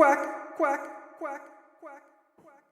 quack, quack, quack, quack, quack.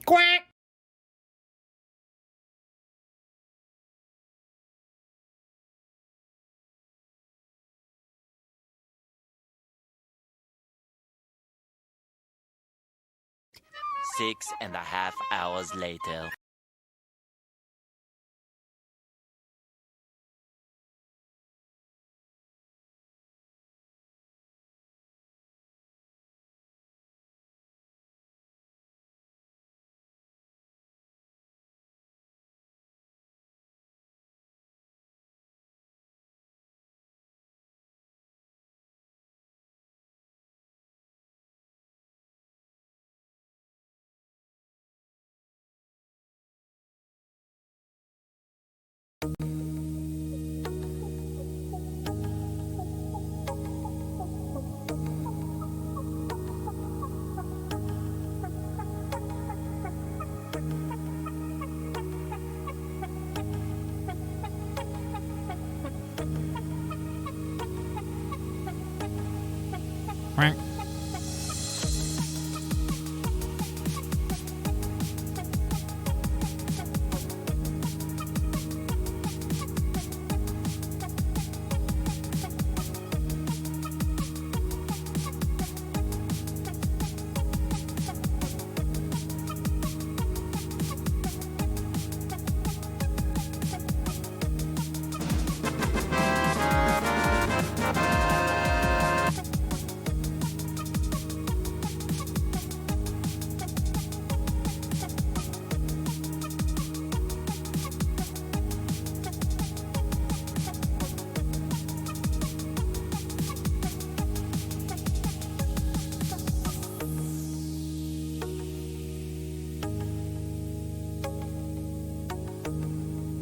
Quack! Six and a half hours later. Quack!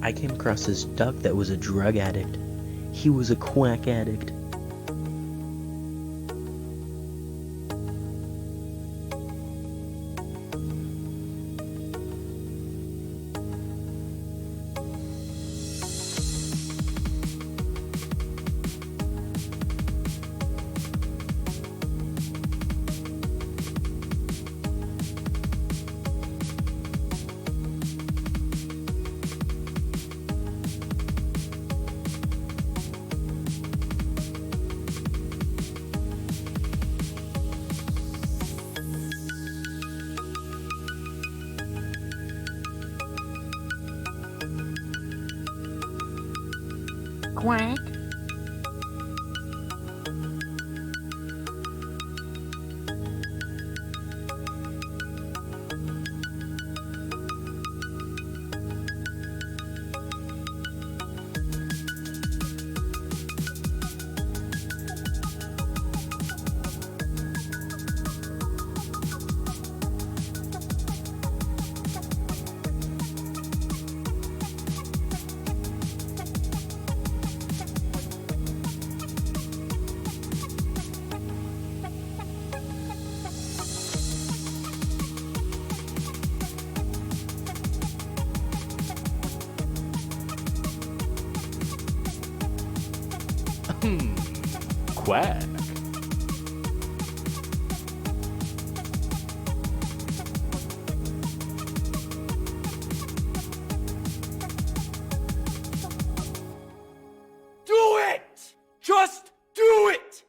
I came across this duck that was a drug addict. He was a quack addict. Quack! Quack. Do it! Just do it!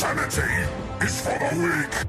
Insanity is for the weak.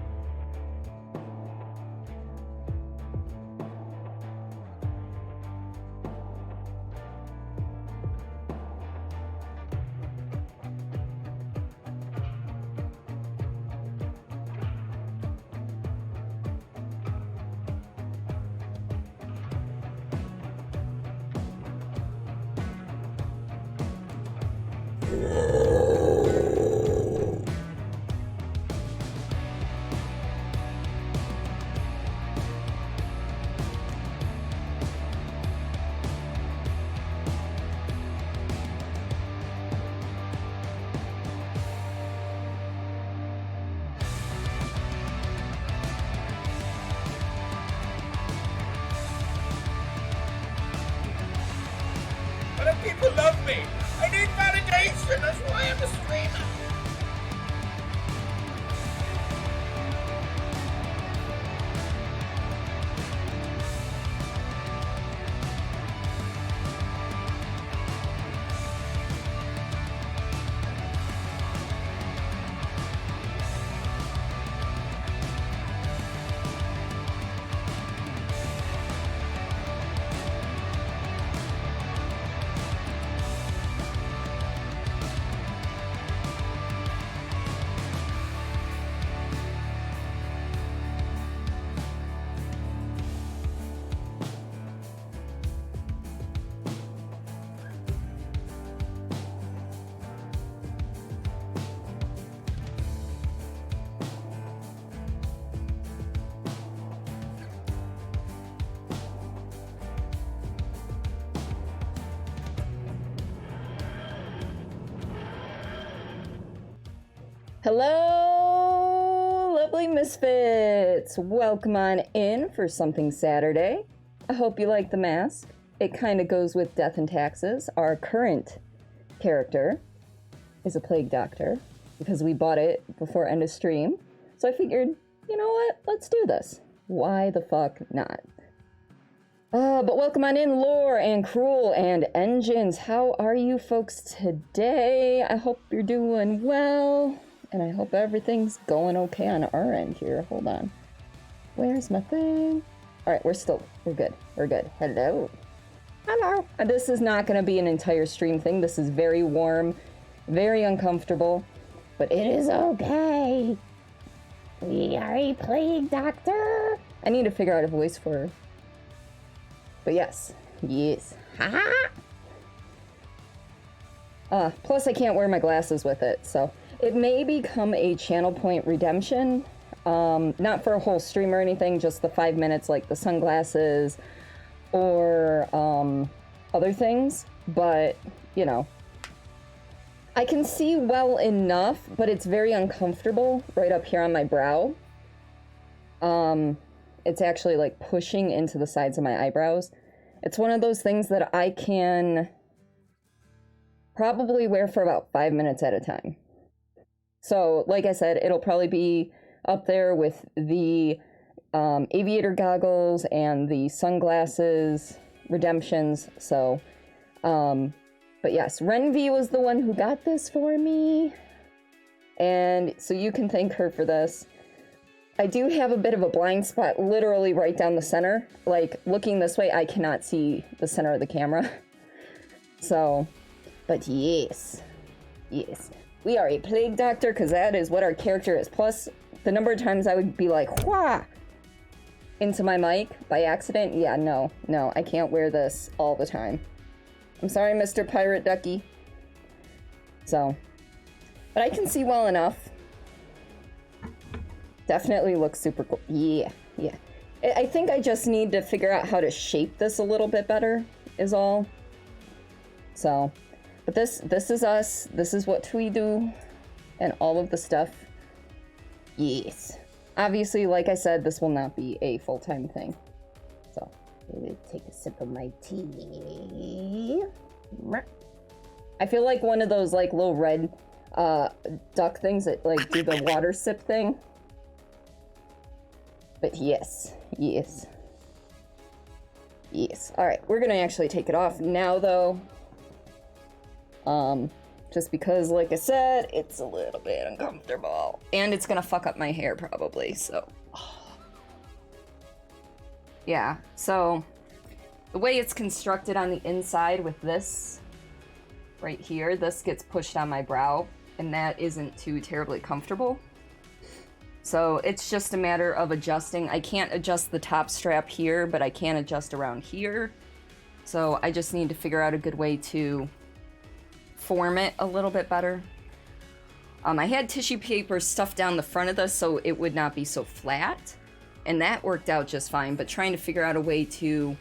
Other people love me. I need validation. That's why I'm a streamer. Hello, lovely misfits! Welcome on in for Something Saturday. I hope you like the mask. It kind of goes with Death and Taxes. Our current character is a plague doctor because we bought it before end of stream. So I figured, you know what? Let's do this. Why the fuck not? But welcome on in, Lore and Cruel and Engines. How are you folks today? I hope you're doing well. And I hope everything's going okay on our end here. Hold on. Where's my thing? Alright, we're good. We're good. Hello. Hello. This is not going to be an entire stream thing. This is very warm, very uncomfortable. But it is okay. We are a plague doctor. I need to figure out a voice for her. But yes. Yes. Ha! Plus I can't wear my glasses with it, so... It may become a channel point redemption, not for a whole stream or anything, just the 5 minutes like the sunglasses or other things, but, you know. I can see well enough, but it's very uncomfortable right up here on my brow. It's actually like pushing into the sides of my eyebrows. It's one of those things that I can probably wear for about 5 minutes at a time. So, like I said, it'll probably be up there with the aviator goggles and the sunglasses redemptions. So, but yes, Renvi was the one who got this for me. And so you can thank her for this. I do have a bit of a blind spot literally right down the center. Like, looking this way, I cannot see the center of the camera. So, but yes. Yes. We are a plague doctor, because that is what our character is. Plus, the number of times I would be like, wah! Into my mic by accident. Yeah, no, I can't wear this all the time. I'm sorry, Mr. Pirate Ducky. So, but I can see well enough. Definitely looks super cool. Yeah. I think I just need to figure out how to shape this a little bit better, is all. So... But this is us, this is what we do, and all of the stuff. Yes. Obviously, like I said, this will not be a full-time thing. So, take a sip of my tea. I feel like one of those, like, little red, duck things that, like, do the water sip thing. But yes. Alright, we're gonna actually take it off now, though. Just because, like I said, it's a little bit uncomfortable. And it's gonna fuck up my hair probably, so. Yeah, so the way it's constructed on the inside with this right here, this gets pushed on my brow, and that isn't too terribly comfortable. So it's just a matter of adjusting. I can't adjust the top strap here, but I can adjust around here. So I just need to figure out a good way to form it a little bit better. I had tissue paper stuffed down the front of this so it would not be so flat, and that worked out just fine, but trying to figure out a way to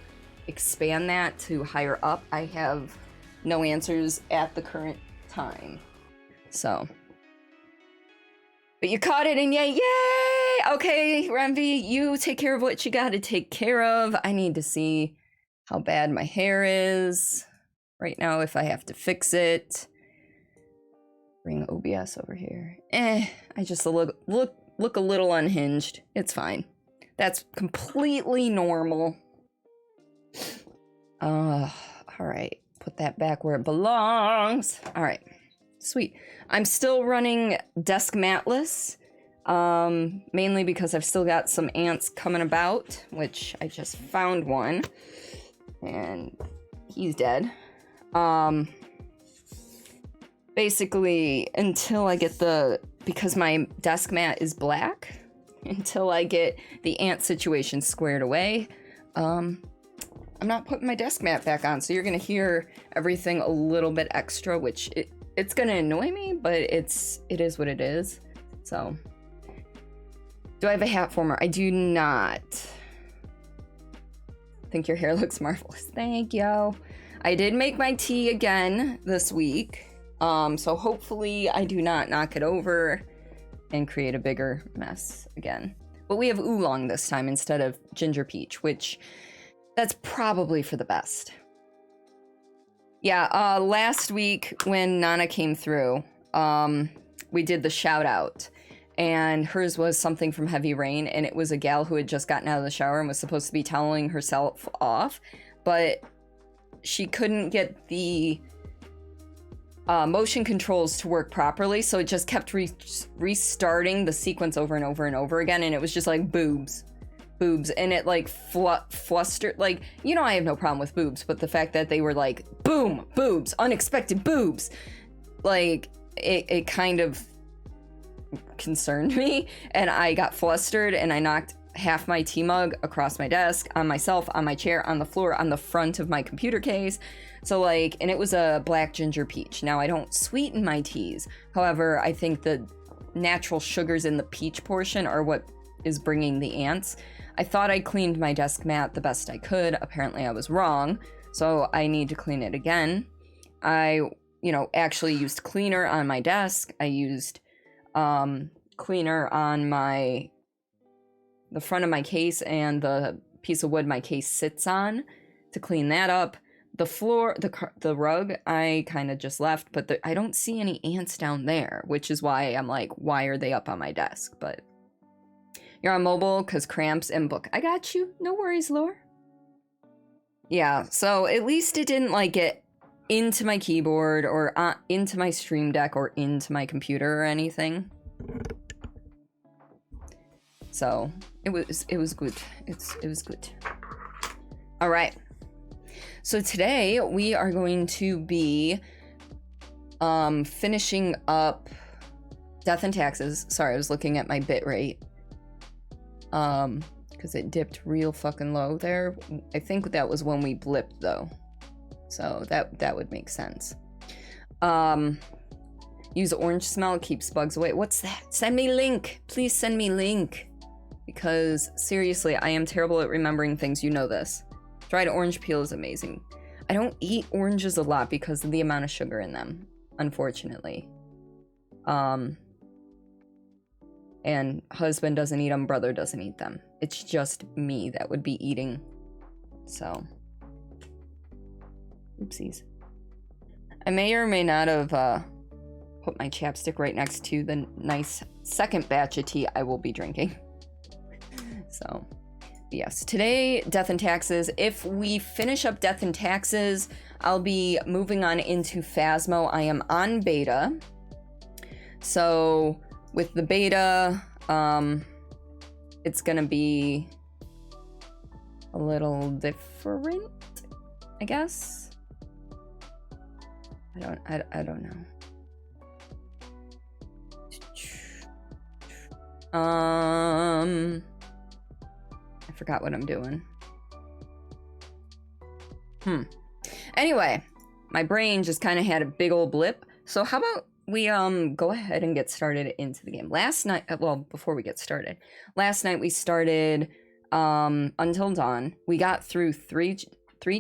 expand that to higher up, I have no answers at the current time. So, but you caught it, and yay! Okay, Renvi, you take care of what you gotta take care of. I need to see how bad my hair is right now, if I have to fix it. Bring OBS over here. I just look a little unhinged. It's fine. That's completely normal. All right. Put that back where it belongs. All right. Sweet. I'm still running desk matless, mainly because I've still got some ants coming about, which I just found one, and he's dead. Basically, until I get because my desk mat is black, until I get the ant situation squared away, I'm not putting my desk mat back on, so you're gonna hear everything a little bit extra, which it's gonna annoy me, but it is what it is. So, do I have a hat former? I do not. Think your hair looks marvelous. Thank you. I did make my tea again this week, so hopefully I do not knock it over and create a bigger mess again. But we have oolong this time instead of ginger peach, which that's probably for the best. Yeah, last week when Nana came through, we did the shout out, and hers was something from Heavy Rain, and it was a gal who had just gotten out of the shower and was supposed to be toweling herself off, but she couldn't get the motion controls to work properly, so it just kept restarting the sequence over and over and over again, and it was just like boobs, and it like flustered. Like, you know, I have no problem with boobs, but the fact that they were like, boom, boobs, unexpected boobs, like, it kind of concerned me, and I got flustered, and I knocked half my tea mug across my desk, on myself, on my chair, on the floor, on the front of my computer case. So like, and it was a black ginger peach. Now I don't sweeten my teas. However, I think the natural sugars in the peach portion are what is bringing the ants. I thought I cleaned my desk mat the best I could. Apparently I was wrong. So I need to clean it again. I, actually used cleaner on my desk. I used cleaner on the front of my case and the piece of wood my case sits on to clean that up. The floor, the rug, I kind of just left, but I don't see any ants down there, which is why I'm like, why are they up on my desk? But you're on mobile because cramps and book. I got you. No worries, Lore. Yeah, so at least it didn't like get into my keyboard or into my Stream Deck or into my computer or anything. So it was good. It was good. All right. So today we are going to be finishing up Death and Taxes. Sorry, I was looking at my bit rate. Because it dipped real fucking low there. I think that was when we blipped though. So that would make sense. Use orange smell, keeps bugs away. What's that? Send me link. Please send me link. Because seriously, I am terrible at remembering things. You know this. Dried orange peel is amazing. I don't eat oranges a lot because of the amount of sugar in them, unfortunately. And husband doesn't eat them, brother doesn't eat them. It's just me that would be eating. So, oopsies. I may or may not have put my chapstick right next to the nice second batch of tea I will be drinking. So, Yes, today, Death and Taxes. If we finish up Death and Taxes, I'll be moving on into Phasmo. I am on beta. So, with the beta, it's gonna be a little different, I guess. I don't know. I forgot what I'm doing. Anyway, my brain just kind of had a big old blip. So how about we go ahead and get started into the game. Last night, well, before we get started, last night we started Until Dawn. We got through three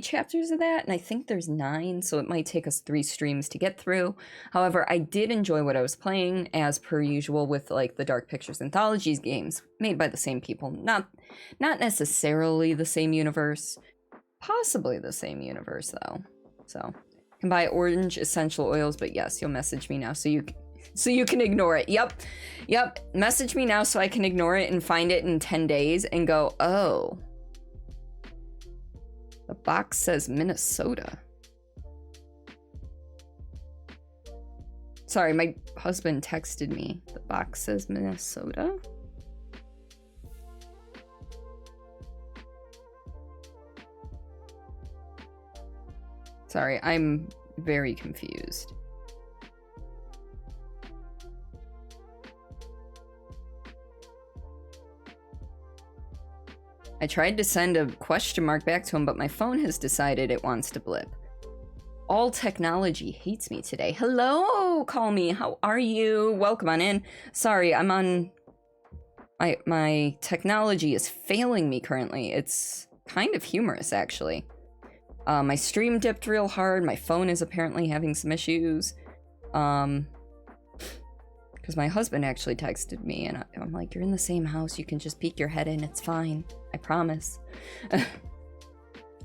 chapters of that, and I think there's 9, so it might take us 3 streams to get through. However, I did enjoy what I was playing, as per usual, with like the Dark Pictures Anthologies games made by the same people. Not necessarily the same universe, possibly the same universe though. So can buy orange essential oils, but yes, you'll message me now so you can ignore it. Yep. Message me now so I can ignore it and find it in 10 days and go, oh, the box says Minnesota. Sorry, my husband texted me. The box says Minnesota. Sorry, I'm very confused. I tried to send a question mark back to him, but my phone has decided it wants to blip. All technology hates me today. Hello, Call Me. How are you? Welcome on in. Sorry, I'm on... My technology is failing me currently. It's kind of humorous, actually. My stream dipped real hard. My phone is apparently having some issues. Because my husband actually texted me, and I'm like, you're in the same house. You can just peek your head in. It's fine. I promise.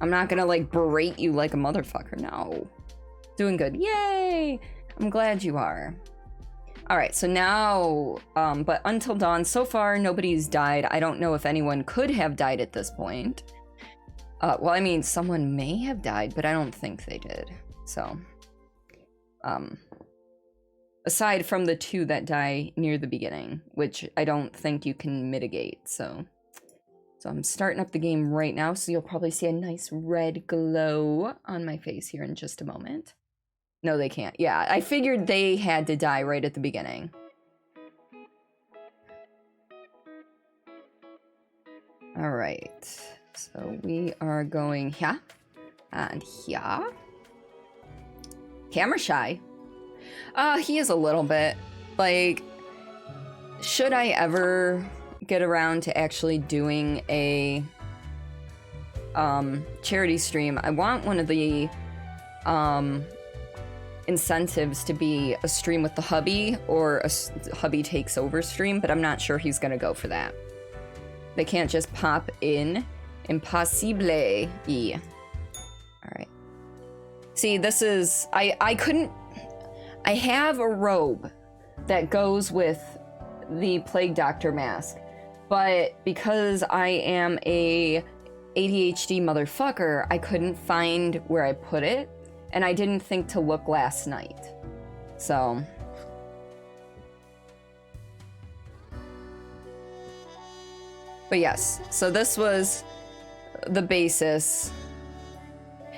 I'm not gonna, like, berate you like a motherfucker. No. Doing good. Yay! I'm glad you are. Alright, so now, but Until Dawn, so far, nobody's died. I don't know if anyone could have died at this point. Well, I mean, someone may have died, but I don't think they did. So, aside from the 2 that die near the beginning, which I don't think you can mitigate, so I'm starting up the game right now, so you'll probably see a nice red glow on my face here in just a moment. No, they can't. Yeah, I figured they had to die right at the beginning. All right. So we are going here and here. Camera shy. He is a little bit. Like, should I ever get around to actually doing a charity stream, I want one of the incentives to be a stream with the hubby or a hubby takes over stream, but I'm not sure he's gonna go for that. They can't just pop in. Impossible. Yeah. Alright. See, this is... I couldn't... I have a robe that goes with the Plague Doctor mask, but because I am a ADHD motherfucker, I couldn't find where I put it, and I didn't think to look last night. So... But yes, so this was the basis.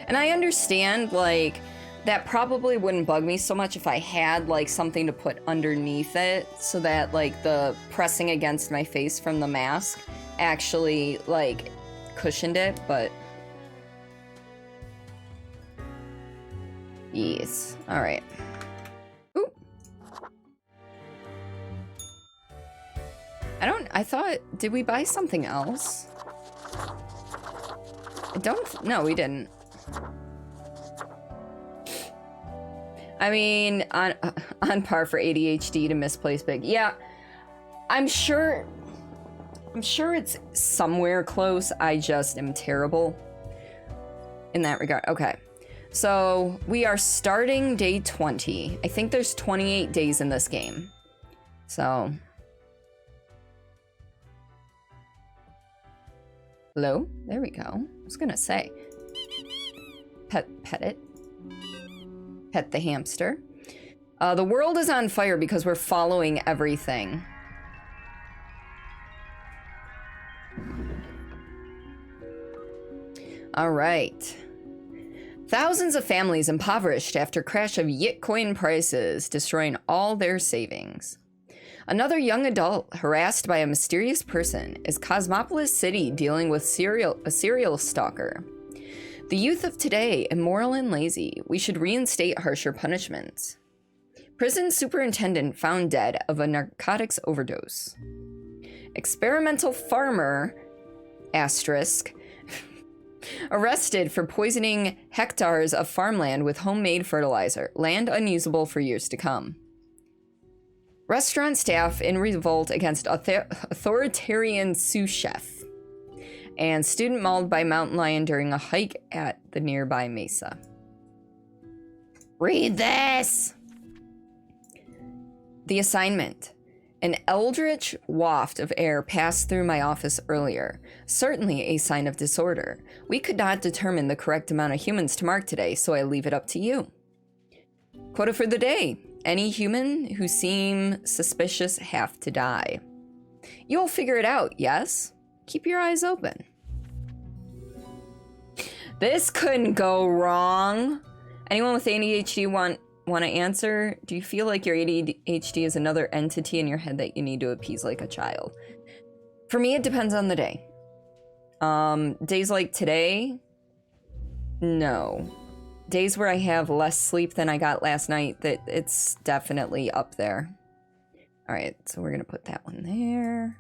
And I understand, like, that probably wouldn't bug me so much if I had, like, something to put underneath it so that, like, the pressing against my face from the mask actually, like, cushioned it, but... Yes. Alright. Ooh. I thought, did we buy something else? No, we didn't. I mean, on par for ADHD to misplace big. Yeah, I'm sure it's somewhere close. I just am terrible in that regard. Okay, so we are starting day 20. I think there's 28 days in this game. So... Hello? There we go. I was gonna say. Pet it. Pet the hamster. The world is on fire because we're following everything. All right. Thousands of families impoverished after crash of Yitcoin prices, destroying all their savings. Another young adult harassed by a mysterious person is Cosmopolis City dealing with a serial stalker. The youth of today, immoral and lazy. We should reinstate harsher punishments. Prison superintendent found dead of a narcotics overdose. Experimental farmer, asterisk, arrested for poisoning hectares of farmland with homemade fertilizer, land unusable for years to come. Restaurant staff in revolt against authoritarian sous chef. And student mauled by mountain lion during a hike at the nearby mesa. Read this! The assignment. An eldritch waft of air passed through my office earlier, certainly a sign of disorder. We could not determine the correct amount of humans to mark today, so I leave it up to you. Quota for the day. Any human who seem suspicious have to die. You'll figure it out, yes? Keep your eyes open. This couldn't go wrong. Anyone with ADHD want to answer? Do you feel like your ADHD is another entity in your head that you need to appease like a child? For me, it depends on the day. Days like today, no. Days where I have less sleep than I got last night, that it's definitely up there. All right, so we're gonna put that one there.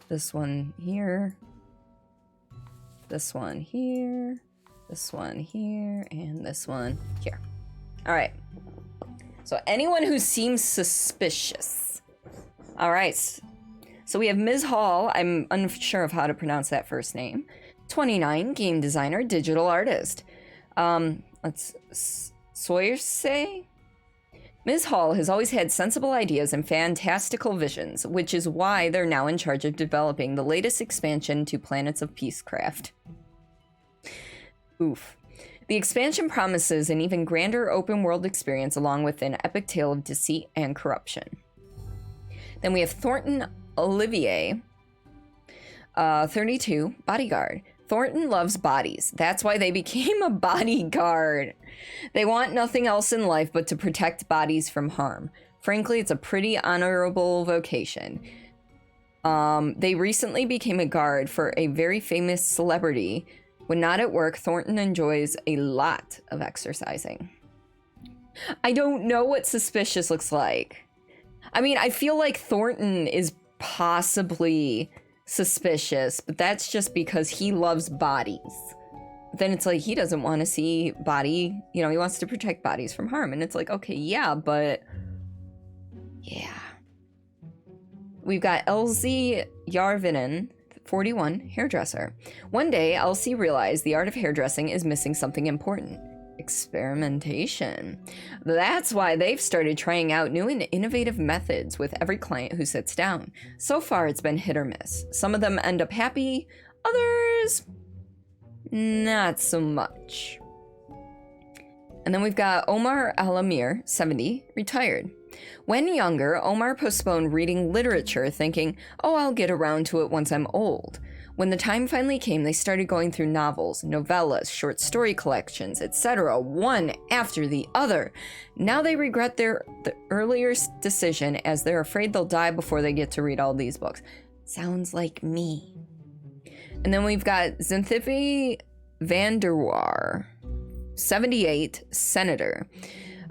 This one here. This one here. This one here. And this one here. All right. So anyone who seems suspicious. All right. So we have Ms. Hall. I'm unsure of how to pronounce that first name. 29, game designer, digital artist. Let's say. Ms. Hall has always had sensible ideas and fantastical visions, which is why they're now in charge of developing the latest expansion to Planets of Peacecraft. Oof. The expansion promises an even grander open world experience along with an epic tale of deceit and corruption. Then we have Thornton Olivier, 32, bodyguard. Thornton loves bodies. That's why they became a bodyguard. They want nothing else in life but to protect bodies from harm. Frankly, it's a pretty honorable vocation. They recently became a guard for a very famous celebrity. When not at work, Thornton enjoys a lot of exercising. I don't know what suspicious looks like. I mean, I feel like Thornton is possibly suspicious, but that's just because he loves bodies. But then it's like, he doesn't want to see body, he wants to protect bodies from harm. And it's like, okay, yeah, but yeah. We've got Elsie Yarvinen, 41, hairdresser. One day, Elsie realized the art of hairdressing is missing something important. Experimentation. That's why they've started trying out new and innovative methods with every client who sits down. So far, it's been hit or miss. Some of them end up happy, others not so much. And then we've got Omar Alamir, 70, retired. When younger, Omar postponed reading literature, thinking, oh, I'll get around to it once I'm old. When the time finally came, they started going through novels, novellas, short story collections, etc., one after the other. Now they regret the earlier decision as they're afraid they'll die before they get to read all these books. Sounds like me. And then we've got Xanthippe van der Waar, 78, senator.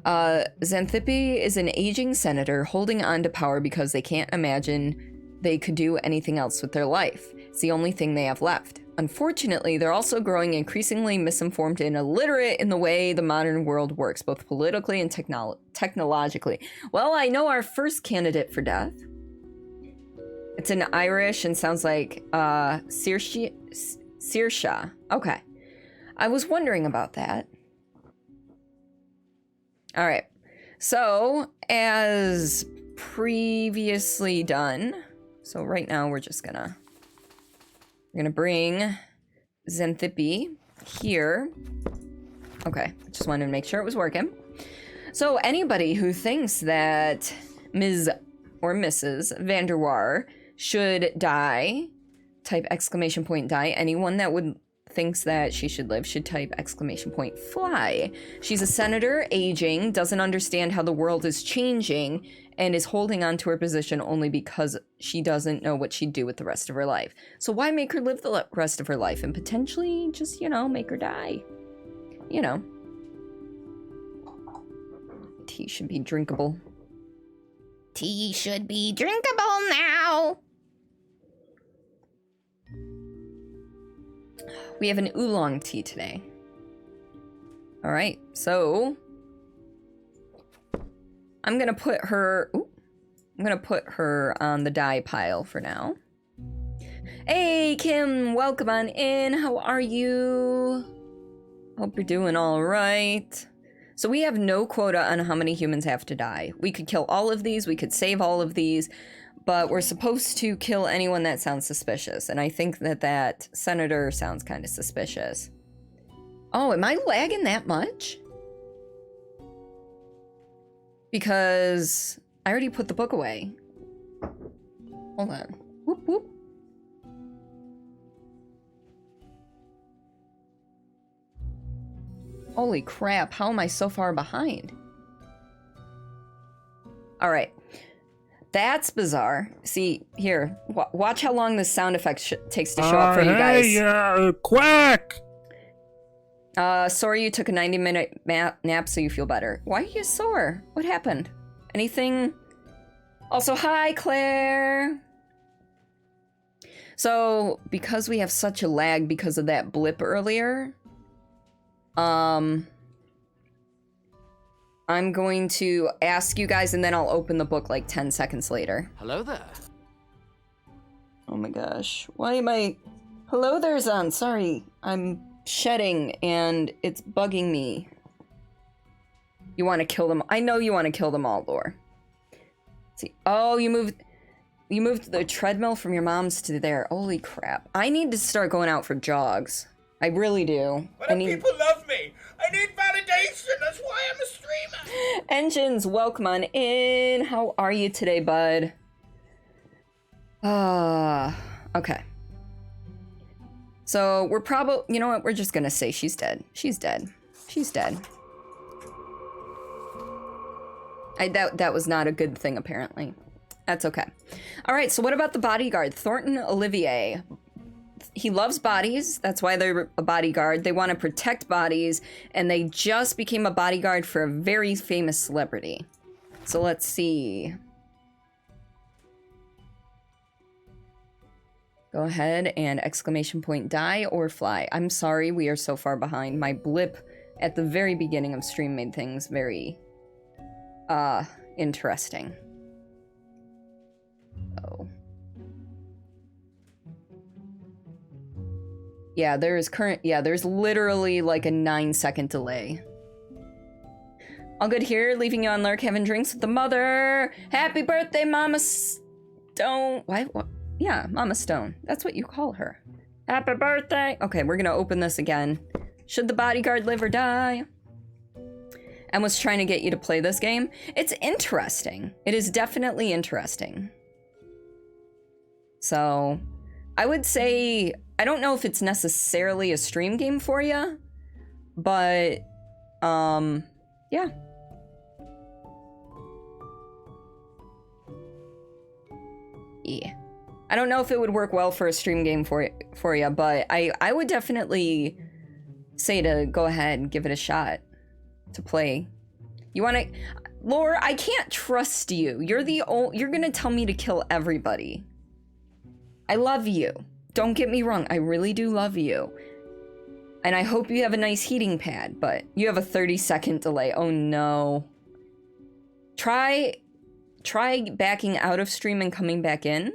Xanthippe is an aging senator holding on to power because they can't imagine they could do anything else with their life. It's the only thing they have left. Unfortunately, they're also growing increasingly misinformed and illiterate in the way the modern world works, both politically and technologically. Well, I know our first candidate for death. It's in Irish and sounds like Saoirse. Okay. I was wondering about that. All right. So, as previously done, so right now we're just gonna We're gonna bring Xanthippe here. Okay, just wanted to make sure it was working. So anybody who thinks that Ms. or Mrs. Vanderwaar should die, type exclamation point die. Anyone that thinks that she should live should type exclamation point fly. She's a senator, aging, doesn't understand how the world is changing, and is holding on to her position only because she doesn't know what she'd do with the rest of her life. So why make her live the rest of her life and potentially just, make her die? Tea should be drinkable. Tea should be drinkable now. We have an oolong tea today. All right, so I'm gonna put her on the dye pile for now. Hey, Kim, welcome on in. How are you? Hope you're doing all right. So we have no quota on how many humans have to die. We could kill all of these, we could save all of these, but we're supposed to kill anyone that sounds suspicious. And I think that senator sounds kind of suspicious. Oh, am I lagging that much? Because I already put the book away. Hold on. Whoop, whoop. Holy crap, how am I so far behind? All right. That's bizarre. See, here, watch how long this sound effect takes to show up for you guys. Hey, quack! Sorry you took a 90-minute nap so you feel better. Why are you sore? What happened? Anything? Also, hi, Claire! So, because we have such a lag because of that blip earlier, I'm going to ask you guys and then I'll open the book like 10 seconds later. Hello there. Oh my gosh. Why am I... Hello there, Zan. Sorry. I'm shedding and it's bugging me. You want to kill them? I know you want to kill them all, Lore. See. Oh, you moved the treadmill from your mom's to there. Holy crap. I need to start going out for jogs. I really do. But people love me. I need validation. That's why I'm a streamer. Engines, welcome on in. How are you today, bud? Okay. So we're probably, you know what? We're just gonna say she's dead. She's dead. She's dead. That was not a good thing, apparently. That's okay. All right, so what about the bodyguard? Thornton Olivier. He loves bodies. That's why they're a bodyguard. They want to protect bodies, and they just became a bodyguard for a very famous celebrity. So let's see. Go ahead and exclamation point die or fly. I'm sorry, we are so far behind. My blip at the very beginning of stream made things very, interesting. Oh. Yeah, there's literally like a 9-second delay. All good here, leaving you on lurk, having drinks with the mother. Happy birthday, Mama Stone. What? Yeah, Mama Stone. That's what you call her. Happy birthday. Okay, we're gonna open this again. Should the bodyguard live or die? I was trying to get you to play this game. It's interesting. It is definitely interesting. So, I would say, I don't know if it's necessarily a stream game for you, but, yeah. Yeah. I don't know if it would work well for a stream game for you, but I would definitely say to go ahead and give it a shot to play. You want to... Lore, I can't trust you. You're gonna tell me to kill everybody. I love you. Don't get me wrong, I really do love you. And I hope you have a nice heating pad, but you have a 30-second delay. Oh no. Try backing out of stream and coming back in.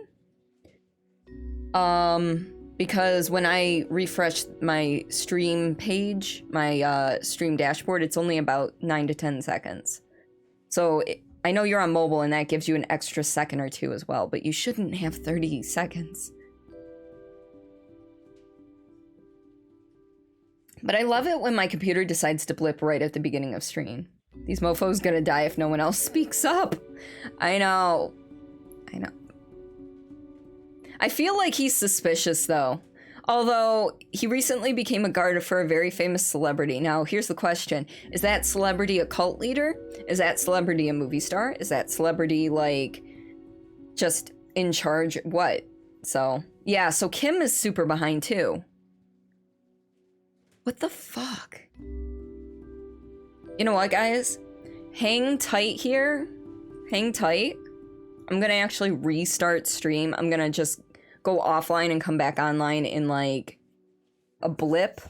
Because when I refresh my stream page, my stream dashboard, it's only about 9 to 10 seconds. So I know you're on mobile and that gives you an extra second or two as well, but you shouldn't have 30 seconds. But I love it when my computer decides to blip right at the beginning of stream. These mofos gonna die if no one else speaks up. I know. I know. I feel like he's suspicious, though. Although, he recently became a guard for a very famous celebrity. Now, here's the question. Is that celebrity a cult leader? Is that celebrity a movie star? Is that celebrity, like, just in charge? What? So, yeah, so Kim is super behind, too. What the fuck? You know what, guys? Hang tight here. Hang tight. I'm gonna actually restart stream. I'm gonna just go offline and come back online in like a blip.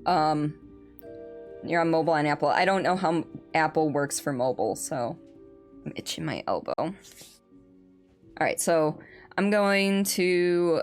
You're on mobile and Apple. I don't know how Apple works for mobile, so I'm itching my elbow. All right, so I'm going to